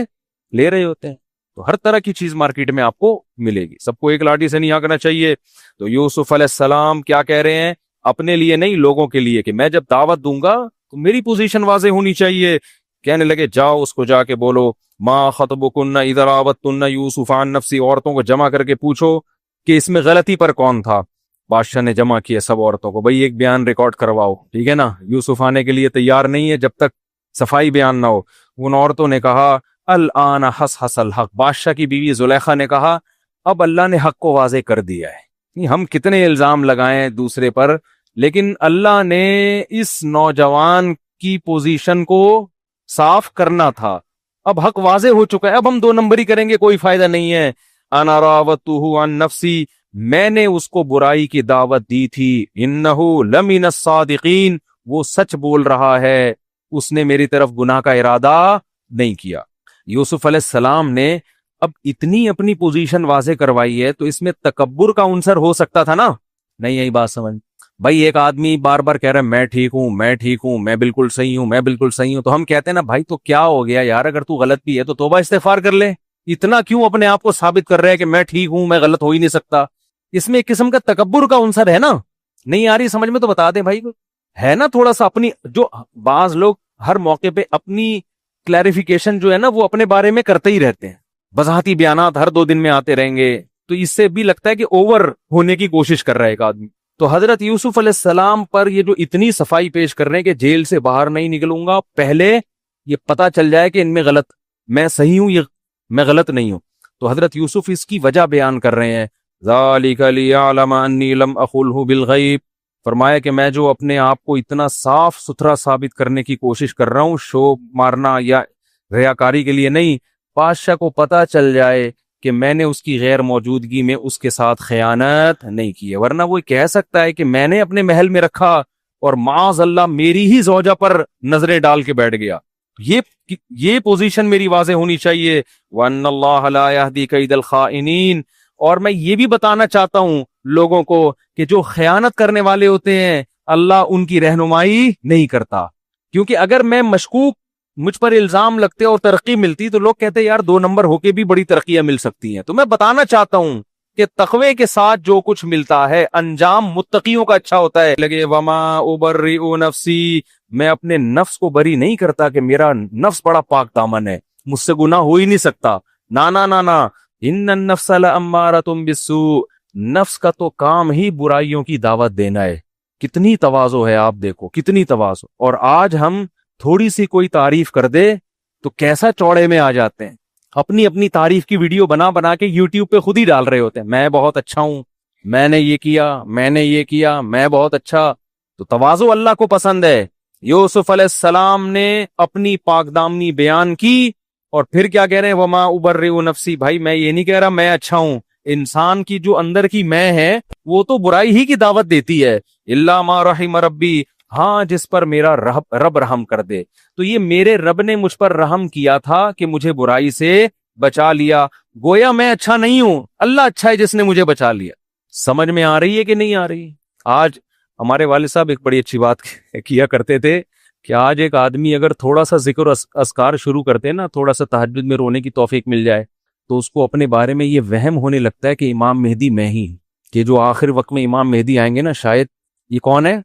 لے رہے ہوتے ہیں. تو ہر طرح کی چیز مارکیٹ میں آپ کو ملے گی، سب کو ایک لاٹھی سے نہیں ہانکنا چاہیے. تو یوسف علیہ السلام کیا کہہ رہے ہیں؟ اپنے لیے نہیں، لوگوں کے لیے، کہ میں جب دعوت دوں گا تو میری پوزیشن واضح ہونی چاہیے. کہنے لگے جاؤ اس کو جا کے بولو ما خطبکن اذا راوتن یوسف عن نفسی، عورتوں کو جمع کر کے پوچھو کہ اس میں غلطی پر کون تھا. بادشاہ نے جمع کیے سب عورتوں کو، بھئی ایک بیان ریکارڈ کرواؤ، ٹھیک ہے نا. یوسف آنے کے لیے تیار نہیں ہے جب تک صفائی بیان نہ ہو. ان عورتوں نے کہا الآن حس الحق. بادشاہ کی بیوی زلیخا نے کہا اب اللہ نے حق کو واضح کر دیا ہے. ہم کتنے الزام لگائیں دوسرے پر، لیکن اللہ نے اس نوجوان کی پوزیشن کو صاف کرنا تھا. اب حق واضح ہو چکا ہے، اب ہم دو نمبری کریں گے کوئی فائدہ نہیں ہے. انا راوتہ عن نفسی، میں نے اس کو برائی کی دعوت دی تھی. انہ لمن الصادقین، وہ سچ بول رہا ہے، اس نے میری طرف گناہ کا ارادہ نہیں کیا. یوسف علیہ السلام نے اب اتنی اپنی پوزیشن واضح کروائی ہے تو اس میں تکبر کا عنصر ہو سکتا تھا نا. نہیں یہی بات سمجھ. بھائی ایک آدمی بار بار کہہ رہا ہے میں ٹھیک ہوں، میں ٹھیک ہوں، میں بالکل صحیح ہوں، میں بالکل صحیح ہوں، تو ہم کہتے ہیں نا بھائی تو کیا ہو گیا یار، اگر تو غلط بھی ہے تو توبہ استغفار کر لے. اتنا کیوں اپنے آپ کو ثابت کر رہے ہیں کہ میں ٹھیک ہوں، میں غلط ہو ہی نہیں سکتا؟ اس میں ایک قسم کا تکبر کا عنصر ہے نا. نہیں آ رہی سمجھ میں تو بتا دیں بھائی کو، ہے نا تھوڑا سا اپنی. جو بعض لوگ ہر موقع پہ اپنی کلیریفیکیشن جو ہے نا وہ اپنے بارے میں کرتے ہی رہتے ہیں، وضاحتی بیانات ہر 2 دن میں آتے رہیں گے، تو اس سے بھی لگتا ہے کہ اوور ہونے کی کوشش کر رہا ہے ایک آدمی. تو حضرت یوسف علیہ السلام پر یہ جو اتنی صفائی پیش کر رہے ہیں کہ جیل سے باہر نہیں نکلوں گا، پہلے یہ پتا چل جائے کہ ان میں غلط، میں صحیح ہوں، یہ میں غلط نہیں ہوں. تو حضرت یوسف اس کی وجہ بیان کر رہے ہیں. ذالک لیعلم انی لم اخلہ بالغیب، فرمایا کہ میں جو اپنے آپ کو اتنا صاف ستھرا ثابت کرنے کی کوشش کر رہا ہوں، شو مارنا یا ریاکاری کے لیے نہیں، بادشاہ کو پتا چل جائے کہ میں نے اس کی غیر موجودگی میں اس کے ساتھ خیانت نہیں کی ہے. ورنہ وہ کہہ سکتا ہے کہ میں نے اپنے محل میں رکھا اور معاذ اللہ میری ہی زوجہ پر نظریں ڈال کے بیٹھ گیا. یہ پوزیشن میری واضح ہونی چاہیے. وَأَنَّ اللَّهَ لَا يَهْدِي كَيْدَ الْخَائِنِينَ، اور میں یہ بھی بتانا چاہتا ہوں لوگوں کو کہ جو خیانت کرنے والے ہوتے ہیں اللہ ان کی رہنمائی نہیں کرتا. کیونکہ اگر میں مشکوک، مجھ پر الزام لگتے اور ترقی ملتی تو لوگ کہتے یار 2 نمبر ہو کے بھی بڑی ترقیاں مل سکتی ہیں. تو میں بتانا چاہتا ہوں کہ تقوی کے ساتھ جو کچھ ملتا ہے انجام متقیوں کا اچھا ہوتا ہے. لگے وما ابرئ نفسی، میں اپنے نفس کو بری نہیں کرتا کہ میرا نفس بڑا پاک دامن ہے، مجھ سے گناہ ہو ہی نہیں سکتا. نا ان النفس لامارۃ بالسوء، نفس کا تو کام ہی برائیوں کی دعوت دینا ہے. کتنی تواضع ہے، آپ دیکھو کتنی تواضع. اور آج ہم تھوڑی سی کوئی تعریف کر دے تو کیسا چوڑے میں آ جاتے ہیں. اپنی اپنی تعریف کی ویڈیو بنا بنا کے یوٹیوب پہ خود ہی ڈال رہے ہوتے ہیں، میں بہت اچھا ہوں، میں نے یہ کیا، میں نے یہ کیا، میں بہت اچھا. تو تواضع اللہ کو پسند ہے. یوسف علیہ السلام نے اپنی پاک دامنی بیان کی اور پھر کیا کہہ رہے ہیں، وما ابرئ نفسی. بھائی میں یہ نہیں کہہ رہا میں اچھا ہوں، انسان کی جو اندر کی میں ہے وہ تو برائی ہی کی دعوت دیتی ہے. الا ما رحم ربی، ہاں جس پر میرا رب رحم کر دے. تو یہ میرے رب نے مجھ پر رحم کیا تھا کہ مجھے برائی سے بچا لیا. گویا میں اچھا نہیں ہوں، اللہ اچھا ہے جس نے مجھے بچا لیا. سمجھ میں آ رہی ہے کہ نہیں آ رہی؟ آج ہمارے والد صاحب ایک بڑی اچھی بات کیا کرتے تھے کہ آج ایک آدمی اگر تھوڑا سا ذکر اذکار شروع کرتے نا، تھوڑا سا تہجد میں رونے کی توفیق مل جائے تو اس کو اپنے بارے میں یہ وہم ہونے لگتا ہے کہ امام مہدی میں ہی، کہ جو آخر وقت میں امام مہدی آئیں گے نا، شاید یہ کون ہے،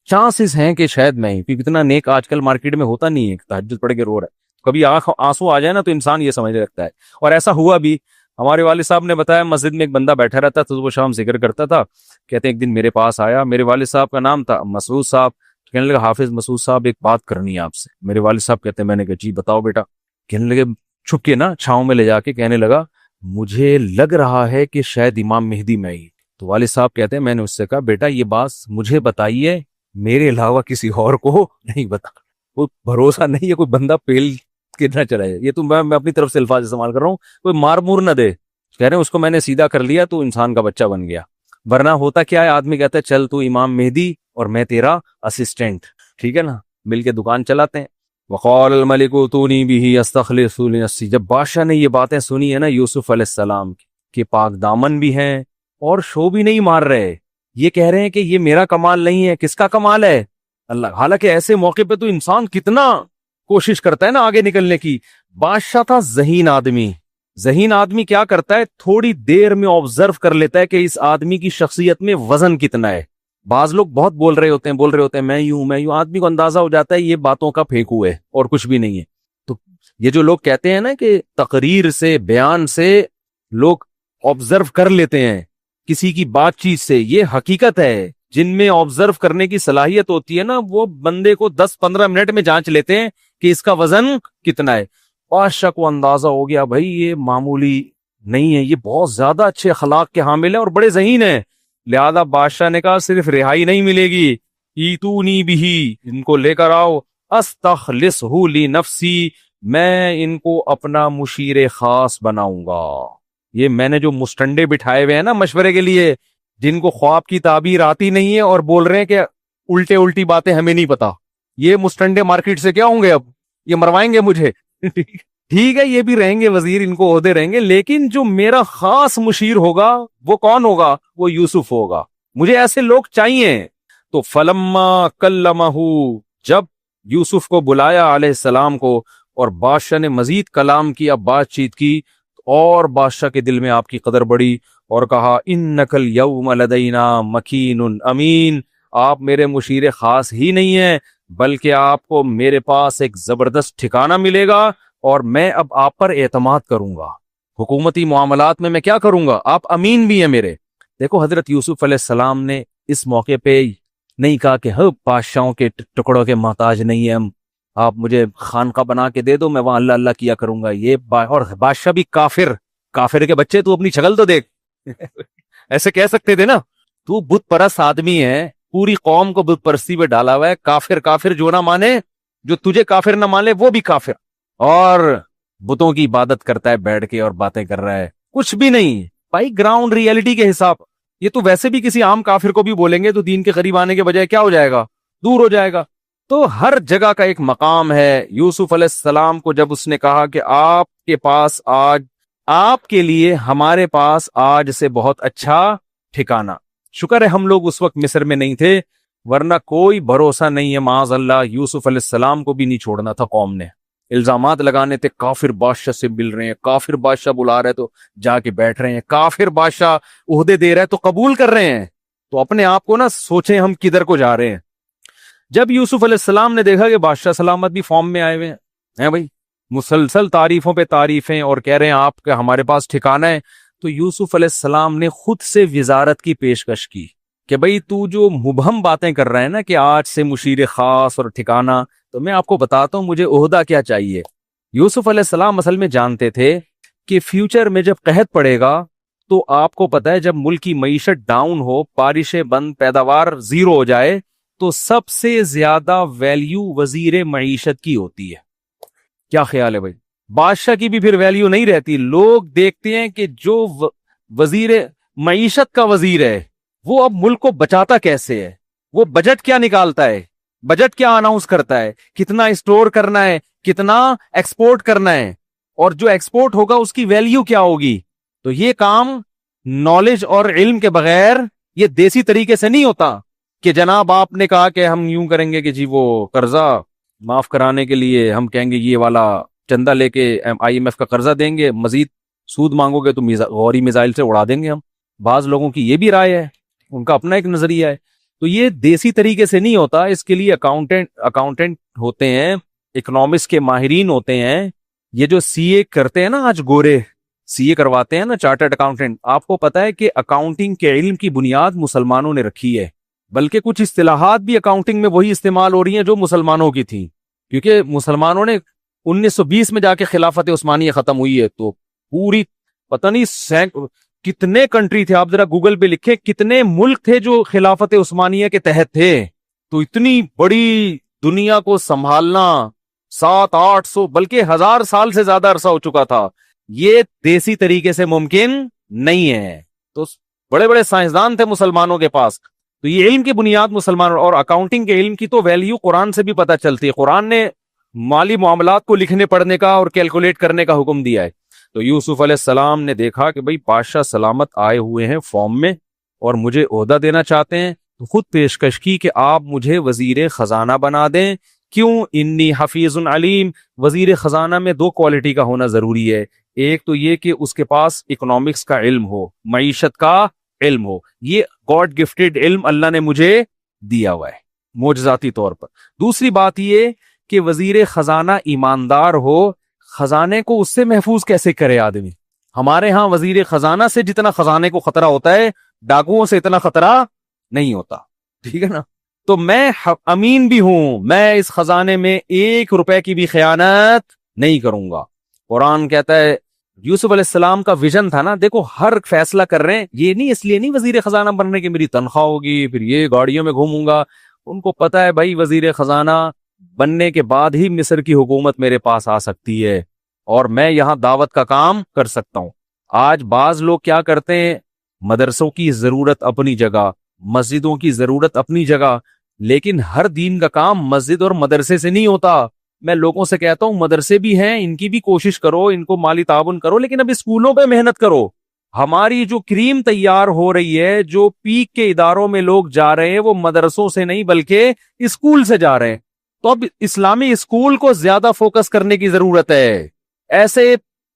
چانسز ہیں کہ شاید میں ہی. کیونکہ اتنا نیک آج کل مارکیٹ میں ہوتا نہیں ہے، تہجد پڑھ کے رو رہا ہے. کبھی آنسو آ جائے نا تو انسان یہ سمجھنے لگتا ہے. اور ایسا ہوا بھی. ہمارے والد صاحب نے بتایا مسجد میں ایک بندہ بیٹھا رہتا تھا، صبح شام ذکر کرتا تھا. کہتے ہیں ایک دن میرے پاس آیا، میرے والد صاحب کا نام تھا مسعود صاحب. کہنے لگا حافظ مسعود صاحب ایک بات کرنی ہے آپ سے. میرے والد صاحب کہتے ہیں، میں نے کہا جی بتاؤ بیٹا. کہنے لگے چھپ کے نا چھاؤں میں لے جا کے کہنے لگا مجھے لگ رہا ہے کہ شاید امام مہدی میں ہی. تو والد صاحب کہتے ہیں میں نے اس سے کہا بیٹا یہ بات مجھے بتائیے، میرے علاوہ کسی اور کو نہیں بتا. کوئی بھروسہ نہیں ہے کوئی بندہ پیل کے نہ چلا جائے. یہ تو میں اپنی طرف سے الفاظ استعمال کر رہا ہوں، کوئی مار مور نہ دے. کہہ رہے ہیں اس کو میں نے سیدھا کر لیا تو انسان کا بچہ بن گیا. ورنہ ہوتا کیا ہے، آدمی کہتا ہے چل تو امام مہدی اور میں تیرا اسسٹنٹ، ٹھیک ہے نا، مل کے دکان چلاتے ہیں. وقال الملک اتونی بہ استخلصہ لنفسی. جب بادشاہ نے یہ باتیں سنی ہے نا یوسف علیہ السلام کے پاک دامن بھی ہیں اور شو بھی نہیں مار رہے، یہ کہہ رہے ہیں کہ یہ میرا کمال نہیں ہے، کس کا کمال ہے؟ اللہ. حالانکہ ایسے موقع پہ تو انسان کتنا کوشش کرتا ہے نا آگے نکلنے کی. بادشاہ تھا ذہین آدمی. ذہین آدمی کیا کرتا ہے، تھوڑی دیر میں آبزرو کر لیتا ہے کہ اس آدمی کی شخصیت میں وزن کتنا ہے. بعض لوگ بہت بول رہے ہوتے ہیں میں یوں میں یوں، آدمی کو اندازہ ہو جاتا ہے یہ باتوں کا پھینکو ہے اور کچھ بھی نہیں ہے. تو یہ جو لوگ کہتے ہیں نا کہ تقریر سے، بیان سے لوگ آبزرو کر لیتے ہیں کسی کی بات چیت سے، یہ حقیقت ہے. جن میں آبزرو کرنے کی صلاحیت ہوتی ہے نا وہ بندے کو 10-15 منٹ میں جانچ لیتے ہیں کہ اس کا وزن کتنا ہے. بادشاہ کو اندازہ ہو گیا بھائی یہ معمولی نہیں ہے، یہ بہت زیادہ اچھے اخلاق کے حامل ہیں اور بڑے ذہین ہیں. لہذا بادشاہ نے کہا صرف رہائی نہیں ملے گی، ایتونی بھی، ان کو لے کر آؤ، استخلصہ لنفسی، میں ان کو اپنا مشیر خاص بناؤں گا. یہ میں نے جو مستنڈے بٹھائے ہوئے ہیں نا مشورے کے لیے، جن کو خواب کی تعبیر آتی نہیں ہے اور بول رہے ہیں کہ الٹی باتیں ہمیں نہیں پتا، یہ مستنڈے مارکیٹ سے کیا ہوں گے، اب یہ مروائیں گے مجھے. ٹھیک ہے یہ بھی رہیں گے وزیر، ان کو عہدے رہیں گے، لیکن جو میرا خاص مشیر ہوگا وہ کون ہوگا؟ وہ یوسف ہوگا. مجھے ایسے لوگ چاہیے. تو فلما کلمہ، جب یوسف کو بلایا علیہ السلام کو اور بادشاہ نے مزید کلام کیا، بات چیت کی، اور بادشاہ کے دل میں آپ کی قدر بڑھی اور کہا انک الیوم لدینا مکین امین، آپ میرے مشیر خاص ہی نہیں ہیں بلکہ آپ کو میرے پاس ایک زبردست ٹھکانہ ملے گا اور میں اب آپ پر اعتماد کروں گا. حکومتی معاملات میں کیا کروں گا، آپ امین بھی ہیں میرے. دیکھو حضرت یوسف علیہ السلام نے اس موقع پہ نہیں کہا کہ بادشاہوں کے ٹکڑوں کے محتاج نہیں ہیں ہم، آپ مجھے خانقاہ بنا کے دے دو میں وہاں اللہ اللہ کیا کروں گا. یہ اور بادشاہ بھی کافر کے بچے، تو اپنی شکل تو دیکھ. ایسے کہہ سکتے تھے نا، تو بت پرست آدمی ہے، پوری قوم کو بت پرستی پہ ڈالا ہوا ہے. کافر جو نہ مانے، جو تجھے کافر نہ مانے وہ بھی کافر، اور بتوں کی عبادت کرتا ہے بیٹھ کے اور باتیں کر رہا ہے. کچھ بھی نہیں بھائی، گراؤنڈ ریئلٹی کے حساب. یہ تو ویسے بھی کسی عام کافر کو بھی بولیں گے تو دین کے قریب آنے کے بجائے کیا ہو جائے گا، دور ہو جائے گا. تو ہر جگہ کا ایک مقام ہے. یوسف علیہ السلام کو جب اس نے کہا کہ آپ کے پاس آج، آپ کے لیے ہمارے پاس آج سے بہت اچھا ٹھکانہ. شکر ہے ہم لوگ اس وقت مصر میں نہیں تھے، ورنہ کوئی بھروسہ نہیں ہے، معاذ اللہ یوسف علیہ السلام کو بھی نہیں چھوڑنا تھا قوم نے. الزامات لگانے تھے، کافر بادشاہ سے مل رہے ہیں، کافر بادشاہ بلا رہے تو جا کے بیٹھ رہے ہیں، کافر بادشاہ عہدے دے رہے ہیں تو قبول کر رہے ہیں. تو اپنے آپ کو نہ سوچیں ہم کدھر کو جا رہے ہیں. جب یوسف علیہ السلام نے دیکھا کہ بادشاہ سلامت بھی فارم میں آئے ہوئے ہیں بھائی، مسلسل تعریفوں پہ تعریفیں اور کہہ رہے ہیں آپ کا ہمارے پاس ٹھکانہ ہے، تو یوسف علیہ السلام نے خود سے وزارت کی پیشکش کی کہ بھائی تو جو مبہم باتیں کر رہا ہے نا کہ آج سے مشیر خاص اور ٹھکانہ، تو میں آپ کو بتاتا ہوں مجھے عہدہ کیا چاہیے. یوسف علیہ السلام اصل میں جانتے تھے کہ فیوچر میں جب قحط پڑے گا تو آپ کو پتا ہے جب ملک کی معیشت ڈاؤن ہو، بارشیں بند، پیداوار زیرو ہو جائے تو سب سے زیادہ ویلیو وزیر معیشت کی ہوتی ہے. کیا خیال ہے بھائی؟ بادشاہ کی بھی پھر ویلیو نہیں رہتی. لوگ دیکھتے ہیں کہ جو وزیر معیشت کا وزیر ہے وہ اب ملک کو بچاتا کیسے ہے، وہ بجٹ کیا نکالتا ہے، بجٹ کیا اناؤنس کرتا ہے، کتنا اسٹور کرنا ہے، کتنا ایکسپورٹ کرنا ہے، اور جو ایکسپورٹ ہوگا اس کی ویلیو کیا ہوگی. تو یہ کام نالج اور علم کے بغیر یہ دیسی طریقے سے نہیں ہوتا کہ جناب آپ نے کہا کہ ہم یوں کریں گے کہ جی وہ قرضہ معاف کرانے کے لیے ہم کہیں گے یہ والا چندہ لے کے IMF کا قرضہ دیں گے، مزید سود مانگو گے تو غوری میزائل سے اڑا دیں گے ہم. بعض لوگوں کی یہ بھی رائے ہے، ان کا اپنا ایک نظریہ ہے. تو یہ دیسی طریقے سے نہیں ہوتا. اس کے لیے اکاؤنٹنٹ ہوتے ہیں، اکنامکس کے ماہرین ہوتے ہیں. یہ جو CA کرتے ہیں نا، آج گورے CA کرواتے ہیں نا، چارٹرڈ اکاؤنٹنٹ، آپ کو پتا ہے کہ اکاؤنٹنگ کے علم کی بنیاد مسلمانوں نے رکھی ہے، بلکہ کچھ اصطلاحات بھی اکاؤنٹنگ میں وہی استعمال ہو رہی ہیں جو مسلمانوں کی تھیں، کیونکہ مسلمانوں نے 1920 میں جا کے خلافت عثمانیہ ختم ہوئی ہے. تو پوری پتہ نہیں کتنے کنٹری تھے، آپ ذرا گوگل پہ لکھیں کتنے ملک تھے جو خلافت عثمانیہ کے تحت تھے. تو اتنی بڑی دنیا کو سنبھالنا 700-800 بلکہ 1000 سال سے زیادہ عرصہ ہو چکا تھا. یہ دیسی طریقے سے ممکن نہیں ہے. تو بڑے بڑے سائنسدان تھے مسلمانوں کے پاس. تو یہ علم کی بنیاد مسلمان، اور اکاؤنٹنگ کے علم کی تو ویلیو قرآن سے بھی پتہ چلتی ہے. قرآن نے مالی معاملات کو لکھنے پڑھنے کا اور کیلکولیٹ کرنے کا حکم دیا ہے. تو یوسف علیہ السلام نے دیکھا کہ بھئی بادشاہ سلامت آئے ہوئے ہیں فارم میں اور مجھے عہدہ دینا چاہتے ہیں، تو خود پیشکش کی کہ آپ مجھے وزیر خزانہ بنا دیں. کیوں؟ انی حفیظ علیم. وزیر خزانہ میں 2 کوالٹی کا ہونا ضروری ہے. ایک تو یہ کہ اس کے پاس اکنامکس کا علم ہو، معیشت کا علم ہو. یہ گاڈ گفٹڈ علم اللہ نے مجھے دیا ہوا ہے معجزاتی طور پر. دوسری بات یہ کہ وزیر خزانہ ایماندار ہو. خزانے کو اس سے محفوظ کیسے کرے آدمی؟ ہمارے ہاں وزیر خزانہ سے جتنا خزانے کو خطرہ ہوتا ہے ڈاکوؤں سے اتنا خطرہ نہیں ہوتا. ٹھیک ہے نا؟ تو میں امین بھی ہوں، میں اس خزانے میں 1 روپے کی بھی خیانت نہیں کروں گا. قرآن کہتا ہے یوسف علیہ السلام کا ویژن تھا نا، دیکھو ہر فیصلہ کر رہے ہیں یہ نہیں اس لیے نہیں وزیر خزانہ بننے کی میری تنخواہ ہوگی پھر یہ گاڑیوں میں گھوموں گا. ان کو پتا ہے بھائی وزیر خزانہ بننے کے بعد ہی مصر کی حکومت میرے پاس آ سکتی ہے اور میں یہاں دعوت کا کام کر سکتا ہوں. آج بعض لوگ کیا کرتے ہیں، مدرسوں کی ضرورت اپنی جگہ، مسجدوں کی ضرورت اپنی جگہ، لیکن ہر دین کا کام مسجد اور مدرسے سے نہیں ہوتا. میں لوگوں سے کہتا ہوں مدرسے بھی ہیں، ان کی بھی کوشش کرو، ان کو مالی تعاون کرو، لیکن اب اسکولوں پہ محنت کرو. ہماری جو کریم تیار ہو رہی ہے، جو پیک کے اداروں میں لوگ جا رہے ہیں، وہ مدرسوں سے نہیں بلکہ اسکول سے جا رہے ہیں. تو اب اسلامی اسکول کو زیادہ فوکس کرنے کی ضرورت ہے. ایسے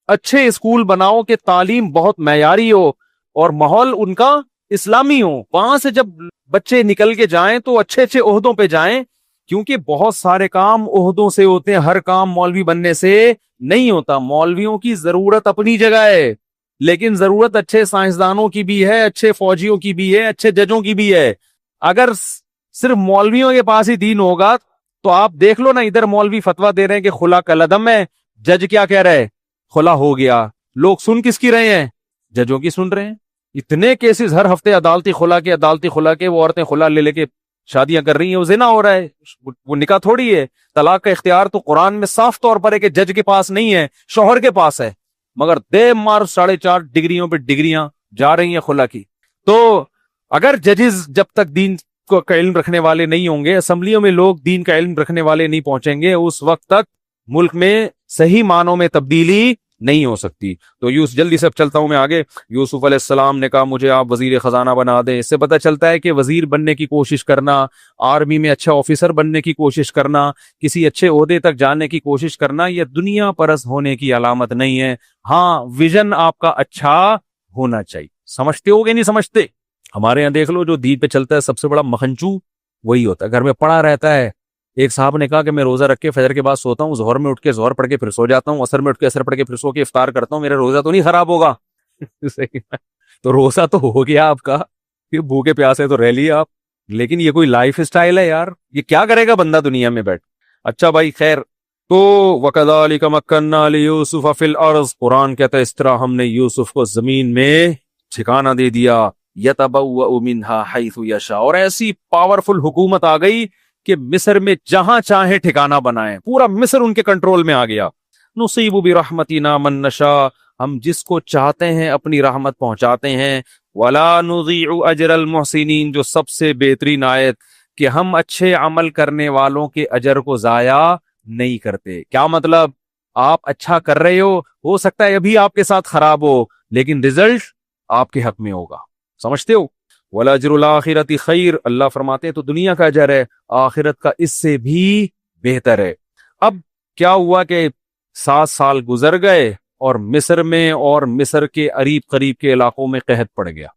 اچھے اسکول بناؤ کہ تعلیم بہت معیاری ہو اور ماحول ان کا اسلامی ہو. وہاں سے جب بچے نکل کے جائیں تو اچھے اچھے عہدوں پہ جائیں، کیونکہ بہت سارے کام عہدوں سے ہوتے ہیں، ہر کام مولوی بننے سے نہیں ہوتا. مولویوں کی ضرورت اپنی جگہ ہے، لیکن ضرورت اچھے سائنسدانوں کی بھی ہے، اچھے فوجیوں کی بھی ہے، اچھے ججوں کی بھی ہے. اگر صرف مولویوں کے پاس ہی دین ہوگا تو آپ دیکھ لو نا، ادھر مولوی فتویٰ دے رہے ہیں کہ خلا کا لدم ہے، جج کیا کہہ رہے ہیں؟ خلا ہو گیا. لوگ سن کس کی رہے ہیں؟ ججوں کی سن رہے ہیں. اتنے کیسز ہر ہفتے عدالتی خلا کے وہ عورتیں خلا لے کے شادیاں کر رہی ہیں، وہ زنا ہو رہا ہے، وہ نکاح تھوڑی ہے. طلاق کا اختیار تو قرآن میں صاف طور پر ہے کہ جج کے پاس نہیں ہے، شوہر کے پاس ہے، مگر دے مار 4.5 ڈگریوں پہ ڈگریاں جا رہی ہیں خلا کی. تو اگر ججز جب تک دین کا علم رکھنے والے نہیں ہوں گے، اسمبلیوں میں لوگ دین کا علم رکھنے والے نہیں پہنچیں گے، اس وقت تک ملک میں صحیح معنوں میں تبدیلی نہیں ہو سکتی. تو جلدی سے چلتا ہوں میں آگے. یوسف علیہ السلام نے کہا مجھے آپ وزیر خزانہ بنا دیں. اس سے پتہ چلتا ہے کہ وزیر بننے کی کوشش کرنا، آرمی میں اچھا آفیسر بننے کی کوشش کرنا، کسی اچھے عہدے تک جانے کی کوشش کرنا، یہ دنیا پرست ہونے کی علامت نہیں ہے. ہاں ویژن آپ کا اچھا ہونا چاہیے. سمجھتے ہو گے نہیں سمجھتے؟ ہمارے یہاں دیکھ لو جو دین پہ چلتا ہے سب سے بڑا مکھنچو وہی ہوتا ہے، گھر میں پڑا رہتا ہے. ایک صاحب نے کہا کہ میں روزہ رکھ کے فجر کے بعد سوتا ہوں، ظہر میں اٹھ کے ظہر پڑھ کے پھر سو جاتا ہوں، عصر میں اٹھ کے عصر پڑھ کے پھر سو کے افطار کرتا ہوں، میرا روزہ تو نہیں خراب ہوگا؟ تو روزہ تو ہو گیا آپ کا، پھر بھوکے پیاسے تو رہ لیے آپ، لیکن یہ کوئی لائف سٹائل ہے یار؟ یہ کیا کرے گا بندہ دنیا میں بیٹھ؟ اچھا بھائی خیر، تو وَكَذَلِكَ مَكَّنَّا لِيُوسُفَ فِي الْأَرْضِ، قرآن کہتا ہے اس طرح ہم نے یوسف کو زمین میں ٹھکانہ دے دیا، يَتَبَوَّأُ مِنْهَا حَيْثُ يَشَاءُ، اور ایسی پاورفل حکومت آ گئی کہ مصر میں جہاں چاہیں ٹھکانہ بنائیں، پورا مصر ان کے کنٹرول میں آ گیا۔ نُصِيبُ بِرَحْمَتِنَا مَن نَّشَاءُ، ہم جس کو چاہتے ہیں اپنی رحمت پہنچاتے ہیں۔ وَلَا نُضِيعُ أَجْرَ الْمُحْسِنِينَ، جو سب سے بہترین آیت کہ ہم اچھے عمل کرنے والوں کے اجر کو ضائع نہیں کرتے۔ کیا مطلب؟ آپ اچھا کر رہے ہو سکتا ہے ابھی آپ کے ساتھ خراب ہو، لیکن رزلٹ آپ کے حق میں ہوگا، سمجھتے ہو؟ وَلَأَجْرُ الْآخِرَةِ خَيْرٌ، اللہ فرماتے ہیں تو دنیا کا اجر ہے، آخرت کا اس سے بھی بہتر ہے۔ اب کیا ہوا کہ 7 سال گزر گئے اور مصر میں اور مصر کے قریب قریب کے علاقوں میں قحط پڑ گیا۔